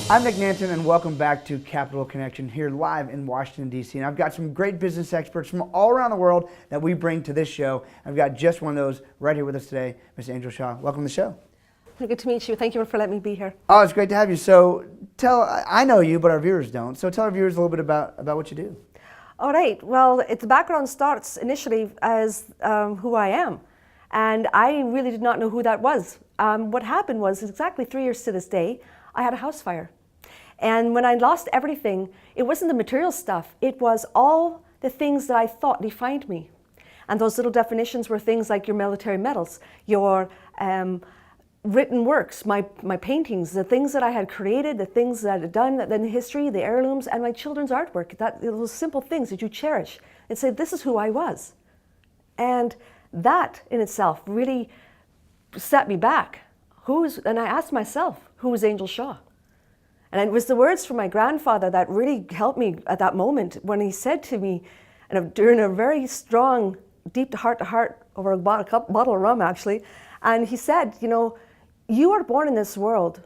I'm Nick Nanton, and welcome back to Capital Connection here live in Washington, D.C. And I've got some great business experts from all around the world that we bring to this show. I've got just one of those right here with us today, Ms. Angel Shaw. Welcome to the show. Good to meet you. Thank you for letting me be here. Oh, it's great to have you. So I know you, but our viewers don't. So tell our viewers a little bit about what you do. All right. Well, the background starts initially as who I am. And I really did not know who that was. What happened was exactly 3 years to this day, I had a house fire. And when I lost everything, it wasn't the material stuff. It was all the things that I thought defined me. And those little definitions were things like your military medals, your written works, my paintings, the things that I had created, the things that I had done in history, the heirlooms, and my children's artwork. Those simple things that you cherish and say, this is who I was. And that in itself really set me back. And I asked myself, who is Angel Shaw? And it was the words from my grandfather that really helped me at that moment when he said to me, during a very strong, deep heart-to-heart over a bottle of rum actually, and he said, you know, you are born in this world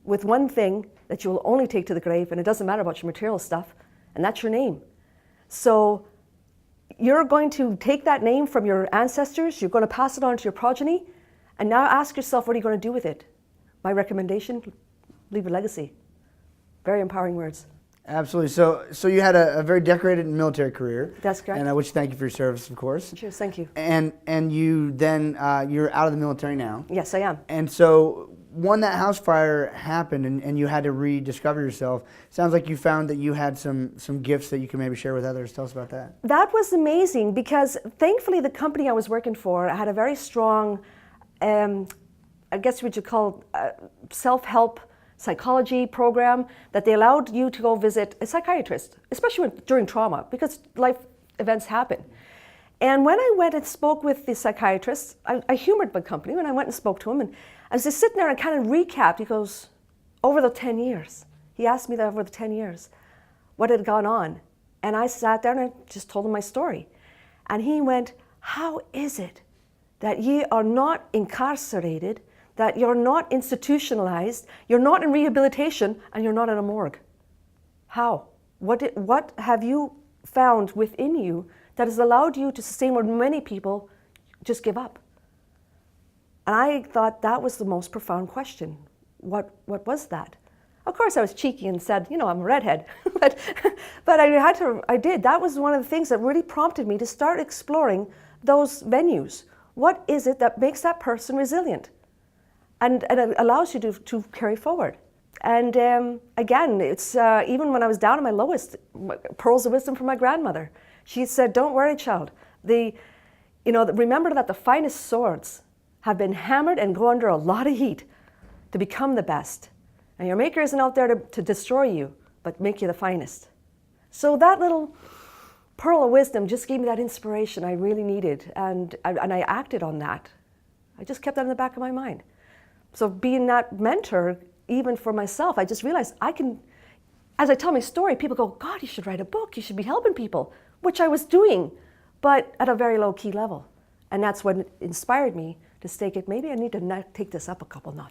with one thing that you will only take to the grave, and it doesn't matter about your material stuff, and that's your name. So you're going to take that name from your ancestors, you're going to pass it on to your progeny, and now ask yourself, what are you going to do with it? My recommendation, leave a legacy. Very empowering words. Absolutely. So you had a very decorated military career. That's correct. And I wish to thank you for your service, of course. Cheers, thank you. And you then, you're out of the military now. Yes, I am. And so when that house fire happened and you had to rediscover yourself, sounds like you found that you had some gifts that you can maybe share with others. Tell us about that. That was amazing because thankfully the company I was working for had a very strong, I guess what you call self-help psychology program that they allowed you to go visit a psychiatrist, especially during trauma, because life events happen. And when I went and spoke with the psychiatrist, I humored my company when I went and spoke to him, and I was just sitting there and kind of recapped. He goes, over the 10 years, he asked me that over the 10 years, what had gone on? And I sat there and I just told him my story. And he went, how is it that ye are not incarcerated, that you're not institutionalized, you're not in rehabilitation, and you're not in a morgue? How? What have you found within you that has allowed you to sustain where many people just give up? And I thought that was the most profound question. What was that? Of course, I was cheeky and said, you know, I'm a redhead. but I did. That was one of the things that really prompted me to start exploring those venues. What is it that makes that person resilient? And it allows you to carry forward. And again, it's even when I was down at my lowest, pearls of wisdom from my grandmother. She said, don't worry, child. Remember that the finest swords have been hammered and go under a lot of heat to become the best. And your maker isn't out there to destroy you, but make you the finest. So that little pearl of wisdom just gave me that inspiration I really needed. And I acted on that. I just kept that in the back of my mind. So being that mentor, even for myself, I just realized I can, as I tell my story, people go, God, you should write a book, you should be helping people, which I was doing, but at a very low key level. And that's what inspired me to stake it. Maybe I need to take this up a couple notches.